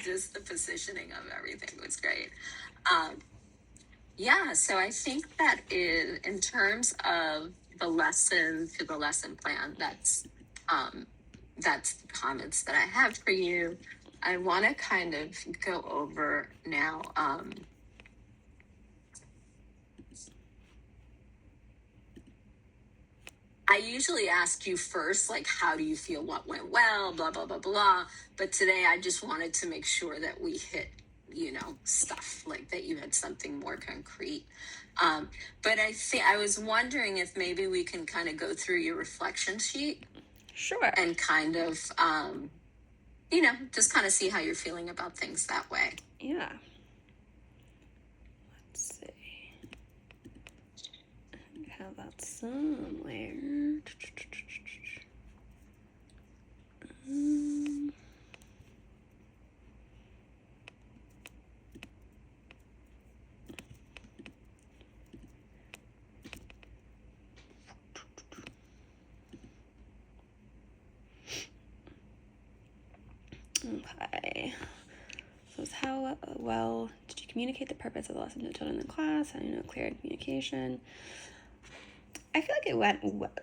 just the positioning of everything was great. Yeah, so I think that in terms of the lesson to the lesson plan, that's the comments that I have for you. I want to kind of go over now. I usually ask you first, like, how do you feel? What went well? Blah, blah, blah, blah. But today I just wanted to make sure that we hit, stuff like that you had something more concrete. But I was wondering if maybe we can kind of go through your reflection sheet. Sure. And kind of, just kind of see how you're feeling about things that way. Yeah. Let's see. I have that somewhere. Okay. So it's how well did you communicate the purpose of the lesson to children in the class? How do you know clear communication? I feel like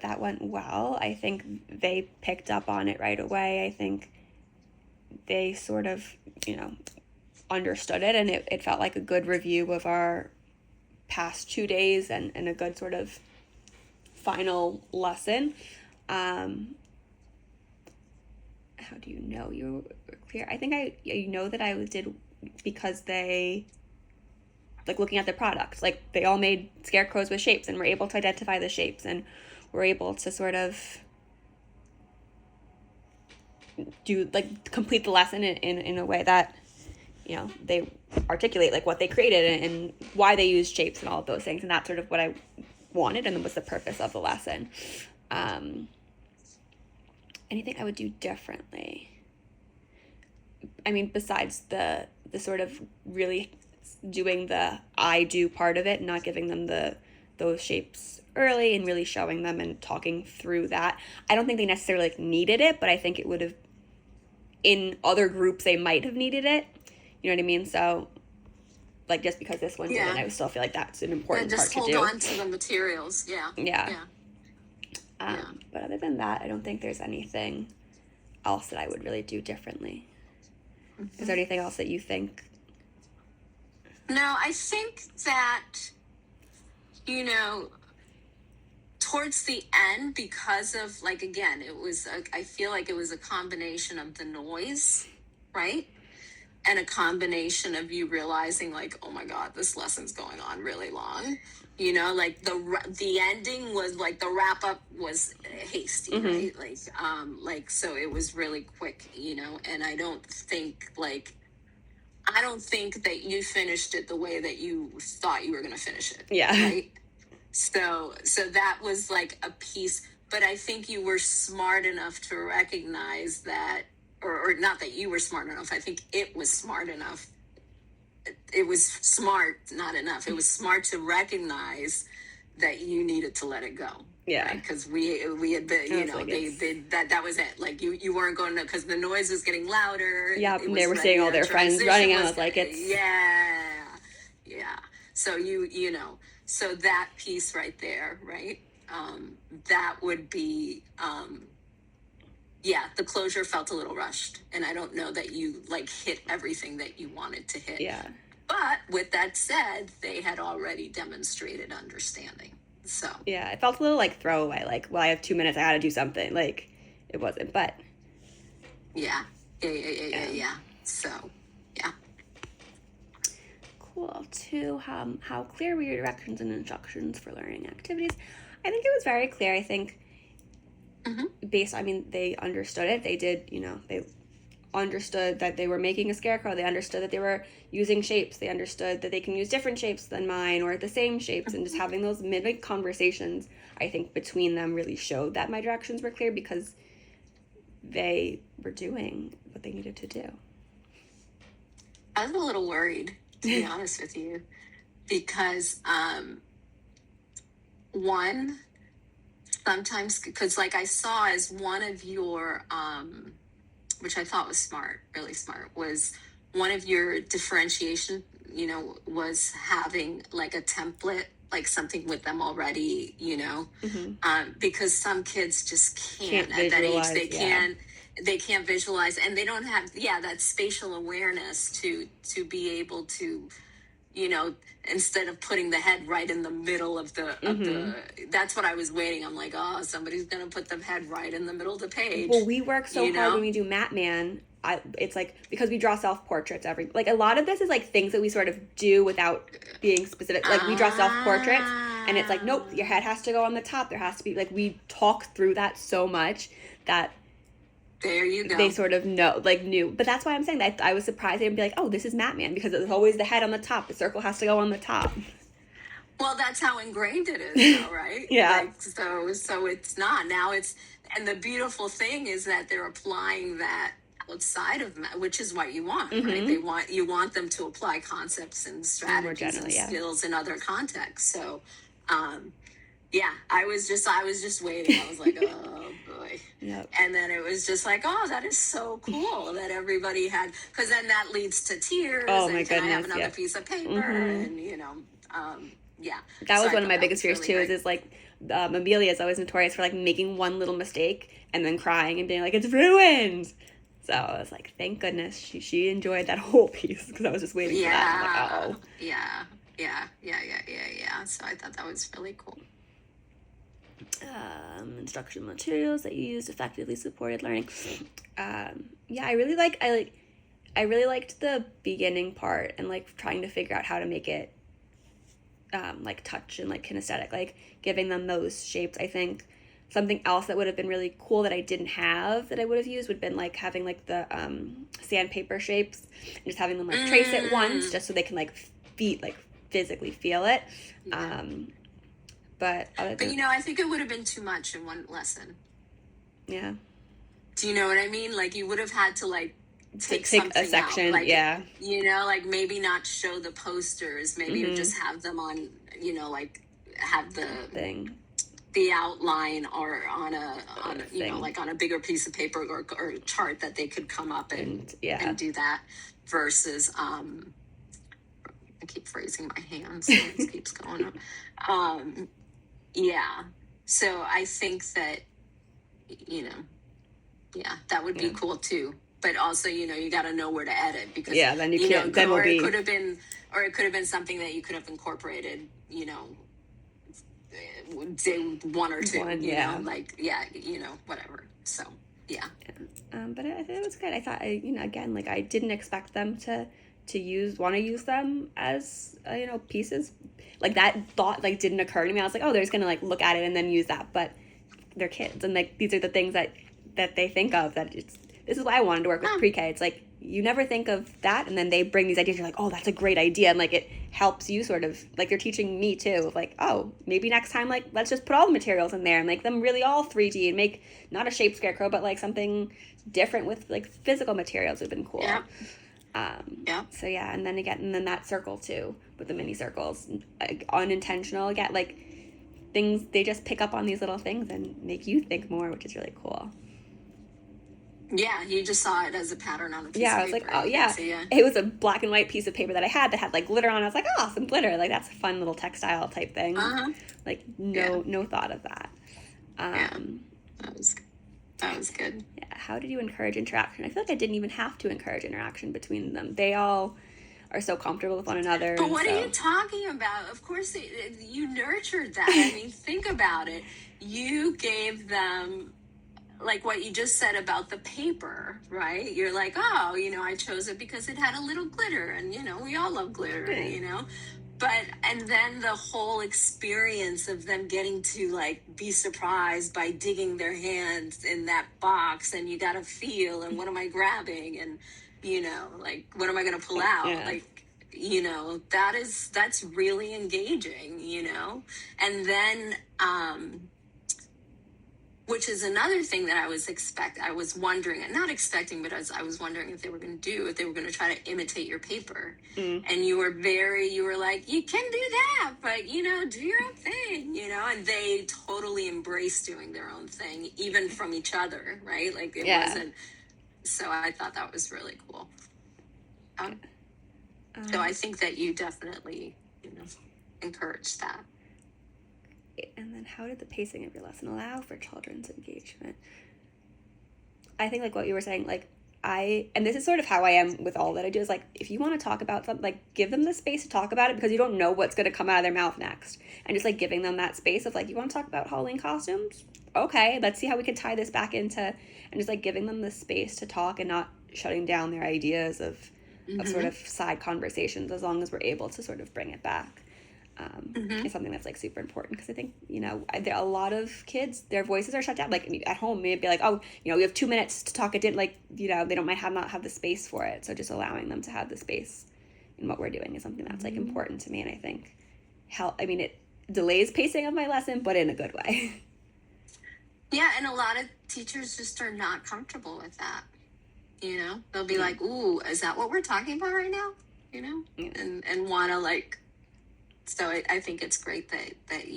that went well. I think they picked up on it right away. I think they sort of, understood it, and it felt like a good review of our past 2 days and a good sort of final lesson. How do you know you were clear? I think I know that I did because they, like, looking at the products, like, they all made scarecrows with shapes and were able to identify the shapes and were able to sort of do, like, complete the lesson in a way that, they articulate, like, what they created and why they used shapes and all of those things. And that's sort of what I wanted and was the purpose of the lesson. Anything I would do differently? I mean, besides the sort of really doing the I do part of it, not giving them those shapes early and really showing them and talking through that. I don't think they necessarily needed it, but I think it would have, in other groups, they might have needed it. You know what I mean? So, like, just because this one didn't, I still feel like that's an important part to do. Just hold on to the materials. Yeah. But other than that, I don't think there's anything else that I would really do differently. Mm-hmm. Is there anything else that you think? No, I think that, towards the end, because of, like, again, I feel like it was a combination of the noise, right? And a combination of you realizing, like, oh my God, this lesson's going on really long. Like, the ending was, like, the wrap up was hasty, mm-hmm. right? So it was really quick, and I don't think that you finished it the way that you thought you were going to finish it. Yeah. Right? So that was, like, a piece, but I think you were smart enough to recognize that, or not that you were smart enough. I think it was smart enough. It was smart, not enough. It was smart to recognize that you needed to let it go. Yeah. Because right? we had been, that was it. Like, you weren't going to, because the noise was getting louder. Yeah, they were seeing all their friends running out. Like, it's... Yeah. So so that piece right there, right? That would be, the closure felt a little rushed. And I don't know that you, like, hit everything that you wanted to hit. Yeah. But with that said, they had already demonstrated understanding. So. Yeah, it felt a little, like, throwaway. Like, well, I have 2 minutes, I gotta do something. Like, it wasn't, but... Yeah. So, yeah. Cool. 2, how clear were your directions and instructions for learning activities? I think it was very clear. I think mm-hmm. They understood it. They did, they understood that they were making a scarecrow. They understood that they were using shapes. They understood that they can use different shapes than mine or the same shapes. And just having those mimic conversations, I think, between them really showed that my directions were clear because they were doing what they needed to do. I was a little worried, to be honest with you, because one, sometimes, because, like, I saw as one of your, which I thought was smart, really smart, was one of your differentiation, was having like a template, like something with them already, because some kids just Can't can't at that age. visualize, yeah. They can't visualize, and they don't have, that spatial awareness to be able to, instead of putting the head right in the middle of the that's what I was waiting. I'm like, oh, somebody's gonna put the head right in the middle of the page. Well, we work so you hard when know we do Matman. It's like, because we draw self-portraits like a lot of this is like things that we sort of do without being specific. Like we draw self-portraits and it's like, nope, your head has to go on the top. There has to be, like, we talk through that so much that there you go. They sort of knew. But that's why I'm saying that I was surprised they'd be like, oh, this is Matman, because it's always the head on the top. The circle has to go on the top. Well, that's how ingrained it is, though, right? Yeah. Like, so it's not. Now it's, and the beautiful thing is that they're applying that outside of which is what you want, right? You want them to apply concepts and strategies and skills in other contexts. So, I was just waiting. I was like, oh boy. Yep. And then it was just like, oh, that is so cool that everybody had, because then that leads to tears. Oh my and goodness, can I have another piece of paper? And that was one of my biggest fears too. Is like Amelia is always notorious for like making one little mistake and then crying and being like, it's ruined. So I was like, thank goodness she enjoyed that whole piece, because I was just waiting for that. I'm like, oh. Yeah. So I thought that was really cool. Instructional materials that you used effectively supported learning. I really liked the beginning part and like trying to figure out how to make it like touch and like kinesthetic, like giving them those shapes. I think something else that would have been really cool that I didn't have that I would have used would have been like having like the sandpaper shapes and just having them like trace it once, just so they can like physically feel it. But I think it would have been too much in one lesson. Yeah. Do you know what I mean? Like, you would have had to like take a section out. Like, yeah. Like maybe not show the posters. Maybe just have them on. Like have the thing, the outline, or on a like on a bigger piece of paper or a chart that they could come up and do that. Versus I keep phrasing my hands. So it keeps going up. So I think that, that would be cool too. But also, you got to know where to edit, because then you can't. Then it could have been something that you could have incorporated. Day one or two. Whatever. So but I think it was good. I thought again, like, I didn't expect them to want to use them as pieces. Like, that thought like didn't occur to me. I was like, oh, they're just gonna like look at it and then use that. But they're kids, and like these are the things that they think of. This is why I wanted to work with pre-K. It's like you never think of that, and then they bring these ideas. You're like, oh, that's a great idea, and like it helps you sort of like they're teaching me too. Of like, oh, maybe next time like let's just put all the materials in there and make them really all 3D and make not a shaped scarecrow, but like something different with like physical materials would have been cool. Yeah. So and then that circle too with the mini circles, unintentional. Like things, they just pick up on these little things and make you think more, which is really cool. Yeah, you just saw it as a pattern on a piece of paper. I was like, oh yeah. It was a black and white piece of paper that I had like glitter on it. I was like, oh, some glitter. Like, that's a fun little textile type thing. Like, no thought of that. That was good. Yeah. How did you encourage interaction? I feel like I didn't even have to encourage interaction between them. They all are so comfortable with one another. But what are you talking about? Of course, you nurtured that. I mean, think about it. You gave them, like what you just said about the paper, right? You're like, oh, I chose it because it had a little glitter, and, we all love glitter, But, and then the whole experience of them getting to, like, be surprised by digging their hands in that box, and you got to feel, and what am I grabbing, and, like, what am I going to pull out? Yeah. Like, that's really engaging, And then, which is another thing that I was wondering, and not expecting, but I was wondering if they were going to try to imitate your paper. And you were like, you can do that, but, do your own thing, and they totally embraced doing their own thing, even from each other, right? Like, it wasn't, so I thought that was really cool. So I think that you definitely, encourage that. And then how did the pacing of your lesson allow for children's engagement? I think, like, what you were saying, like, and this is sort of how I am with all that I do, is, like, if you want to talk about something, like, give them the space to talk about it, because you don't know what's going to come out of their mouth next. And just, like, giving them that space of, like, you want to talk about Halloween costumes? Okay, let's see how we can tie this back into, and just, like, giving them the space to talk and not shutting down their ideas of sort of side conversations, as long as we're able to sort of bring it back. Is something that's, like, super important, because I think, there are a lot of kids, their voices are shut down. Like, at home, maybe like, oh, we have 2 minutes to talk. It didn't, like, they don't might not have the space for it. So just allowing them to have the space in what we're doing is something that's, like, important to me. And I think it delays pacing of my lesson, but in a good way. Yeah, and a lot of teachers just are not comfortable with that. They'll be like, ooh, is that what we're talking about right now? And want to, like, so I think it's great that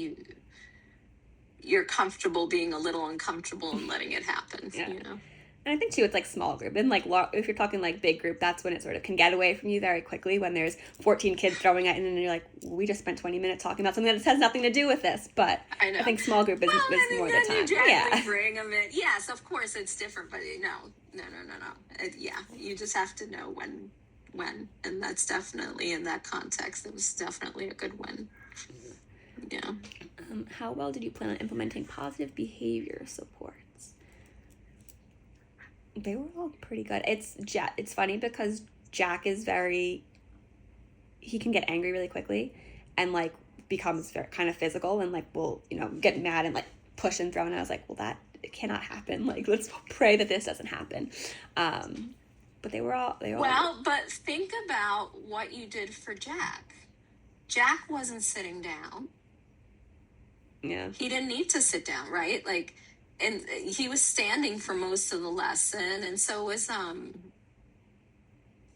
you're comfortable being a little uncomfortable and letting it happen. And I think too, it's, like, small group, and, like, if you're talking, like, big group, that's when it sort of can get away from you very quickly, when there's 14 kids throwing it in, and you're like, we just spent 20 minutes talking about something that has nothing to do with this. But I think small group is more the time. You bring them in. Yes, of course it's different, but no. You just have to know when, and that's definitely, in that context, it was definitely a good win. Yeah. How well did you plan on implementing positive behavior supports? They were all pretty good. It's funny because Jack is he can get angry really quickly, and, like, becomes very kind of physical, and, like, will get mad and, like, push and throw. And I was like, well, that cannot happen. Like, let's pray that this doesn't happen. But they were all well, but think about what you did for Jack. Jack wasn't sitting down. Yeah. He didn't need to sit down, right? Like, and he was standing for most of the lesson, and so was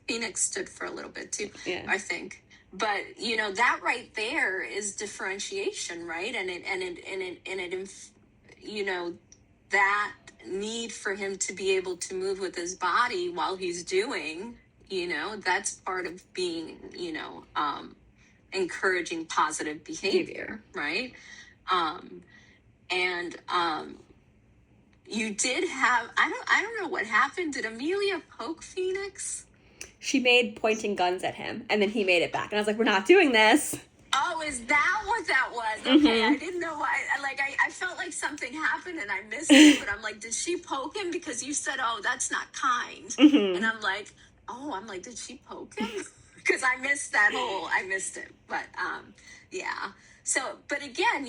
Phoenix stood for a little bit too, I think. But that right there is differentiation, right? And that need for him to be able to move with his body while he's doing, that's part of being, encouraging positive behavior, right? You did have, I don't know what happened. Did Amelia poke Phoenix? She made pointing guns at him, and then he made it back. And I was like, we're not doing this. Oh, is that what that was? Okay, I didn't know why. I felt like something happened and I missed it, but I'm like, did she poke him? Because you said, oh, that's not kind. And I'm like, did she poke him? Because I missed it. But, yeah. So, but again,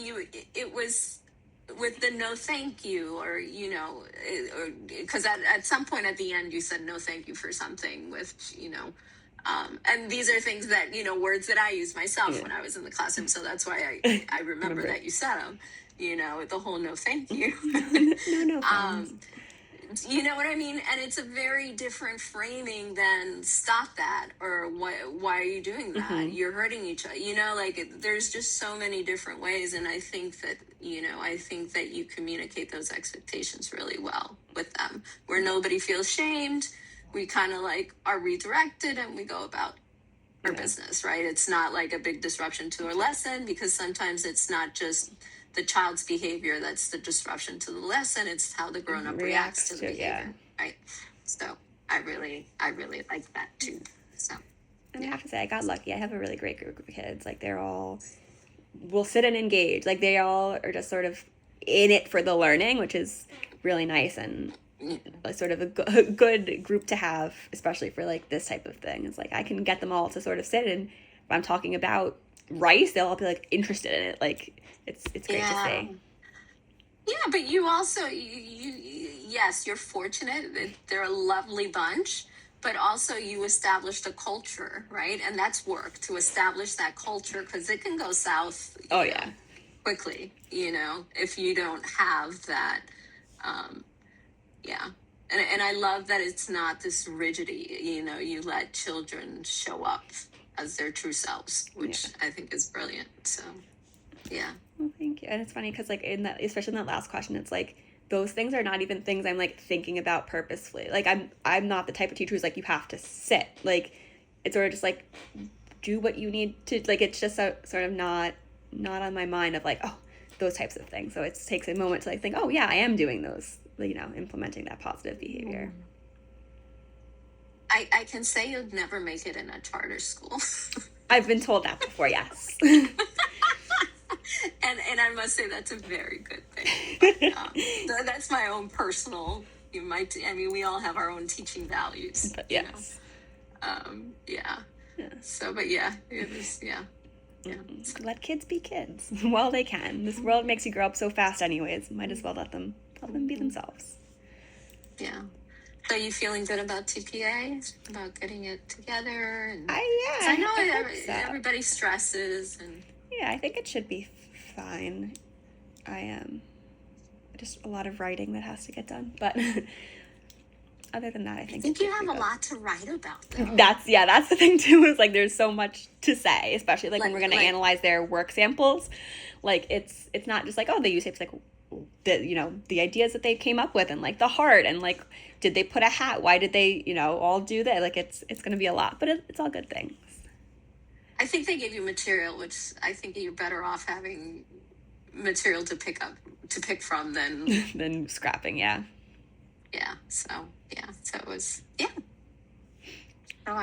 it was with the no thank you, or, because at some point at the end you said no thank you for something, with, and these are things that, words that I use myself when I was in the classroom. So that's why I remember that you said them, the whole no thank you. No. You know what I mean? And it's a very different framing than stop that, or why are you doing that? You're hurting each other. There's just so many different ways. And I think that, you communicate those expectations really well with them, where nobody feels shamed. We kind of, like, are redirected and we go about our business, right? It's not like a big disruption to our lesson, because sometimes it's not just the child's behavior that's the disruption to the lesson. It's how the grown-up reacts to the behavior, right? So I really like that too. So, and I have to say, I got lucky. I have a really great group of kids. Like, they're all will sit and engage. Like, they all are just sort of in it for the learning, which is really nice, and sort of a good group to have, especially for, like, this type of thing. It's like I can get them all to sort of sit, and if I'm talking about rice, they'll all be, like, interested in it. Like, it's great to see. Yeah, but you also, yes, you're fortunate that they're a lovely bunch, but also you established a culture, right? And that's work to establish that culture, because it can go south quickly, if you don't have that. And I love that it's not this rigidity, you let children show up as their true selves, which I think is brilliant. So, yeah. Well, thank you. And it's funny because, like, especially in that last question, it's like, those things are not even things I'm, like, thinking about purposefully. Like, I'm not the type of teacher who's like, you have to sit. Like, it's sort of just like do what you need to, like, it's just sort of not on my mind of like, oh, those types of things. So it takes a moment to like think, oh yeah, I am doing those, you know, implementing that positive behavior. I can say you'll never make it in a charter school. I've been told that before, yes. And I must say that's a very good thing. But, that's my own personal. I mean, we all have our own teaching values. But yes. Yeah. Yeah. So, but yeah, it was, yeah. So. Let kids be kids while they can. This world makes you grow up so fast, anyways. Might as well let them be themselves. Yeah. So, are you feeling good about TPA? About getting it together? And, I know so. Everybody stresses and. Yeah, I think it should be fine. I am just a lot of writing that has to get done, but other than that, I think you have a lot to write about, though. That's the thing too, is like there's so much to say, especially like when we're going to analyze their work samples. Like it's not just like, oh, they use tapes, like the, you know, the ideas that they came up with, and like the heart, and like did they put a hat, why did they, you know, all do that. Like it's going to be a lot, but it's all good things. I think they give you material, which I think you're better off having material to pick from than scrapping. Yeah. So it was, yeah. So